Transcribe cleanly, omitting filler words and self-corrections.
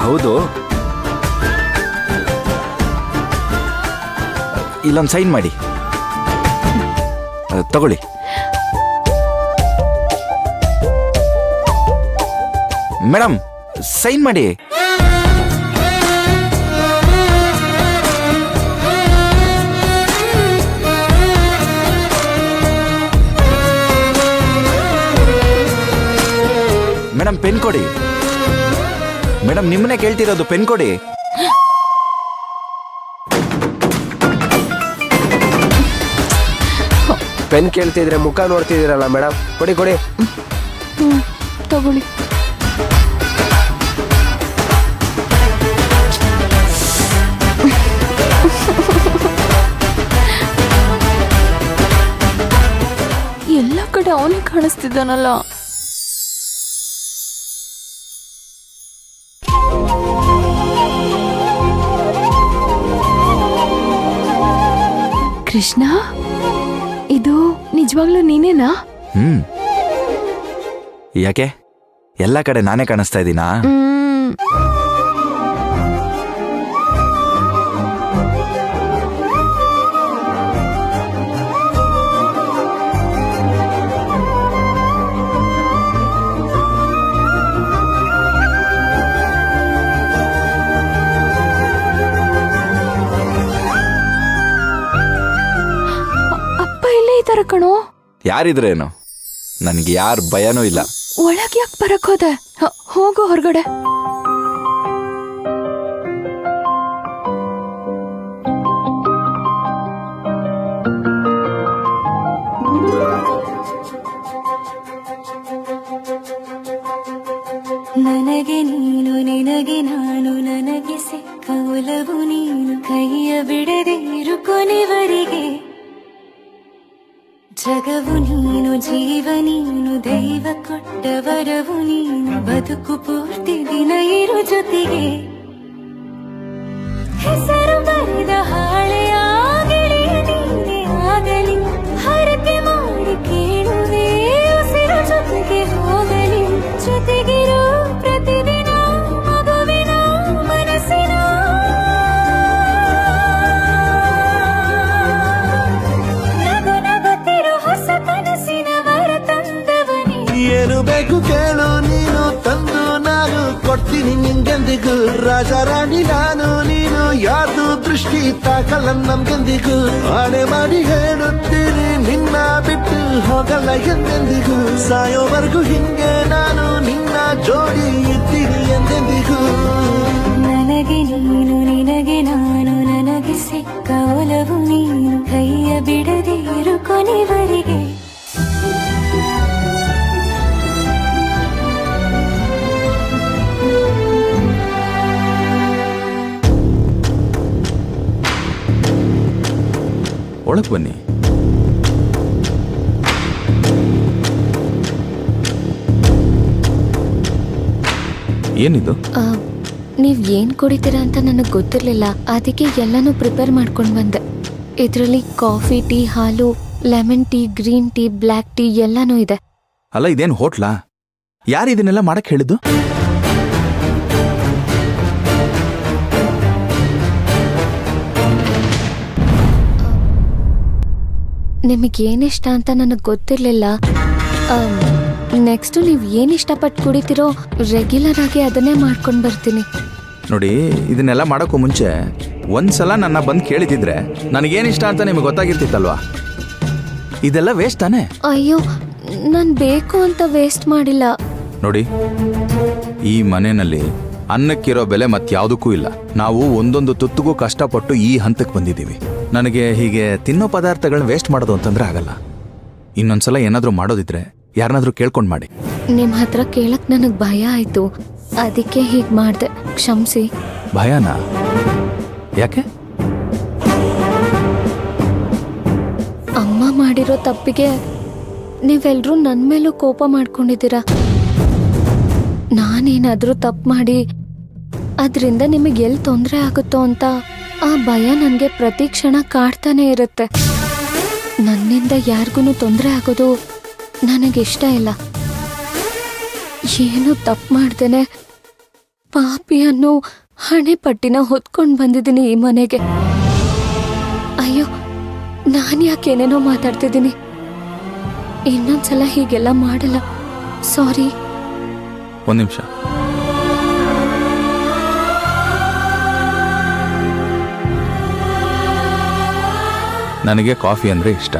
ಹೌದು, ಇಲ್ಲೊಂದು ಸೈನ್ ಮಾಡಿ. ತಗೊಳ್ಳಿ. ಮೇಡಮ್, ಸೈನ್ ಮಾಡಿ. ಮೇಡಮ್, ಪೆನ್ ಕೊಡಿ. ಮೇಡಮ್, ನಿಮ್ಮನ್ನೇ ಕೇಳ್ತಿರೋದು, ಪೆನ್ ಕೊಡಿ. ಪೆನ್ ಕೇಳ್ತಿದ್ರೆ ಮುಖ ನೋಡ್ತಿದ್ದೀರಲ್ಲ ಮೇಡಮ್, ಕೊಡಿ ಕೊಡಿ. ತಗೊಳ್ಳಿ. ಎಲ್ಲ ಕಡೆ ಅವನೇ ಕಾಣಿಸ್ತಿದ್ದಾನಲ್ಲ. ಕೃಷ್ಣ, ಇದು ನಿಜವಾಗ್ಲೂ ನೀನೇನಾ? ಯಾಕೆ, ಎಲ್ಲ ಕಡೆ ನಾನೇ ಕಾಣಿಸ್ತಾ ಇದ್ದೀನಾ? ಅಪ್ಪ ಇಲ್ಲೇ ಇದ್ದಾರೆ ಕಣೋ. ಯಾರಿದ್ರೇನು, ನನಗೆ ಯಾರ ಭಯನೂ ಇಲ್ಲ. ಒಳಗೆ ಯಾಕೆ ಬರಕ್ ಹೋದೆ? ಹೋಗು ಹೊರಗಡೆ. ನನಗೆ ನೀನು, ನಿನಗೆ ನಾನು, ನನಗೆ ಸಿಕ್ಕ ಒಲವು ನೀನು, ಕೈಯ ಬಿಡದೆ ಇರು ಕೊನೆವರೆಗೆ. ಜಗವು ನೀನು, ಜೀವ ನೀನು, ದೈವ ಕೊಟ್ಟ ವರವು ನೀನು, ಬದುಕು ಪೂರ್ತಿ ದಿನ ಇರು ಜೊತೆಗೆ. ಹೆಸರು ಬರೆದ ಹಾಳೆಯ ಗೆಳೆಯ ನೀನೇ ಆಗಲಿ, ಹರಕೆ ಮಾಡಿ ಕೇಳುವೆ ಉಸಿರು ಜೊತೆಗೆ ಹೋಗಲಿ. ಜೊತೆಗಿರು ಪ್ರತಿದಿನ ಮಗುವಿನ ಮನಸ್ಸಿನ ನಗು ನಗುತ್ತಿರು ಹೊಸ ಕನಸಿನ ವರ ತಂದವನೇ. ಏನು ಬೇಕು ಕೇಳು ನೀನು, ತಂದು ನಾನು ಕೊಡ್ತೀನಿ ನಿಂಗೆಂದಿಗೂ. ರಾಜ ರಾಣಿ ನಾನು, ನೀನು ಯಾರ್ದು ದೃಷ್ಟಿ ತಾಕಲ್ಲ ನಮ್ಗೆಂದಿಗೂ. ಆಣೆ ಮಾಡಿ ಹೇಳುತ್ತೀನಿ, ನಿನ್ನ ಬಿಟ್ಟು ಹೋಗಲ್ಲ ಎಂದೆಂದಿಗೂ. ಸಾಯೋವರೆಗೂ ಹಿಂಗೆ ನಾನು ನಿನ್ನ ಜೋಡಿ ಇದ್ದೀನಿ ಎಂದೆಂದಿಗೂ. ನನಗೆ ನೀನು, ನಿನಗೆ ನಾನು, ನನಗೆ ಸಿಕ್ಕ ಒಲವು ನೀನು, ಕೈಯ ಬಿಡದೆ ಇರು ಕೊನೆವರೆಗೆ. ಒಳಗೆ ಬನ್ನಿ. ಏನಿದು? ನೀವ್ ಏನ್ ಕುಡಿತೀರಾ ಅಂತ ನನಗೆ ಗೊತ್ತಿರ್ಲಿಲ್ಲ, ಅದಕ್ಕೆ ಎಲ್ಲಾನು ಪ್ರಿಪೇರ್ ಮಾಡ್ಕೊಂಡು ಬಂದೆ. ಇದರಲ್ಲಿ ಕಾಫಿ, ಟೀ, ಹಾಲು, lemon tea, green tea, black tea ಎಲ್ಲಾನು ಇದೆ. ಅಲ್ಲ, ಇದೇನು ಹೋಟ್ಲಾ? ಯಾರು ಇದನ್ನೆಲ್ಲ ಮಾಡಕ್ ಹೇಳಿದ್ದು? ನಿಮಗೇನಿಷ್ಟ ಅಂತ ನನಗೆ ಗೊತ್ತಿರ್ಲಿಲ್ಲ. ನೆಕ್ಸ್ಟ್ ನೀವು ಏನು ಇಷ್ಟಪಟ್ಟು ಕುಡಿತೀರೋ ರೆಗ್ಯುಲರ್ ಆಗಿ ಅದನ್ನೇ ಮಾಡ್ಕೊಂಡು ಬರ್ತೀನಿ. ನೋಡಿ, ಇದನ್ನೆಲ್ಲ ಮಾಡೋಕ್ಕೂ ಮುಂಚೆ ಒಂದ್ಸಲ ನನ್ನ ಬಂದು ಕೇಳಿದಿದ್ರೆ ನನಗೇನಿಷ್ಟ ಅಂತ ನಿಮಗೆ ಗೊತ್ತಾಗಿರ್ತಿತ್ತಲ್ವಾ? ಇದೆಲ್ಲ ವೇಸ್ಟ್ ತಾನೇ? ಅಯ್ಯೋ, ನಾನು ಬೇಕು ಅಂತ ವೇಸ್ಟ್ ಮಾಡಿಲ್ಲ. ನೋಡಿ, ಈ ಮನೆಯಲ್ಲಿ ಅನ್ನಕ್ಕಿರೋ ಬೆಲೆ ಮತ್ಯಾವುದಕ್ಕೂ ಇಲ್ಲ. ನಾವು ಒಂದೊಂದು ತುತ್ತಿಗೂ ಕಷ್ಟಪಟ್ಟು ಈ ಹಂತಕ್ಕೆ ಬಂದಿದ್ದೀವಿ. ನನಗೆ ಹೀಗೆ ತಿನ್ನೋ ಪದಾರ್ಥಗಳನ್ನ ವೇಸ್ಟ್ ಮಾಡೋದು ಅಂತಂದ್ರೆ ಆಗಲ್ಲ. ಇನ್ನೊಂದ್ಸಲ ಏನಾದರೂ ಮಾಡೋದಿದ್ರೆ ಯಾರನ್ನಾದ್ರೂ ಕೇಳ್ಕೊಂಡು ಮಾಡಿ. ನಿಮ್ಮ ಹತ್ರ ಕೇಳಕ್ ನನಗೆ ಭಯ ಆಯ್ತು, ಅದಕ್ಕೆ ಹೀಗೆ ಮಾಡಿದೆ. ಕ್ಷಮಿಸಿ. ಭಯನಾ? ಯಾಕೆ? ಅಮ್ಮ ಮಾಡಿರೋ ತಪ್ಪಿಗೆ ನೀವೆಲ್ಲರೂ ನನ್ನ ಮೇಲೂ ಕೋಪ ಮಾಡ್ಕೊಂಡಿದ್ದೀರಾ. ನಾನೇನಾದರೂ ತಪ್ಪು ಮಾಡಿ ಅದರಿಂದ ನಿಮಗೆ ಎಲ್ಲಿ ತೊಂದರೆ ಆಗುತ್ತೋ ಅಂತ ಆ ಭಯ ನನಗೆ ಪ್ರತಿ ಕ್ಷಣ ಕಾಡ್ತಾನೆ ಇರುತ್ತೆ. ನನ್ನಿಂದ ಯಾರಿಗೂ ತೊಂದರೆ ಆಗೋದು ನನಗಿಷ್ಟ ಇಲ್ಲ. ಏನು ತಪ್ಪು ಮಾಡ್ದೇನೆ ಪಾಪಿ ಅನ್ನೋ ಹಣೆ ಪಟ್ಟಿನ ಹೊತ್ಕೊಂಡು ಬಂದಿದ್ದೀನಿ ಈ ಮನೆಗೆ. ಅಯ್ಯೋ, ನಾನು ಯಾಕೆ ಏನೇನೋ ಮಾತಾಡ್ತಿದ್ದೀನಿ. ಇನ್ನೊಂದ್ಸಲ ಹೀಗೆಲ್ಲ ಮಾಡಲ್ಲ. ಸಾರಿ. ಒಂದು ನಿಮಿಷ. ನನಗೆ ಕಾಫಿ ಅಂದರೆ ಇಷ್ಟ.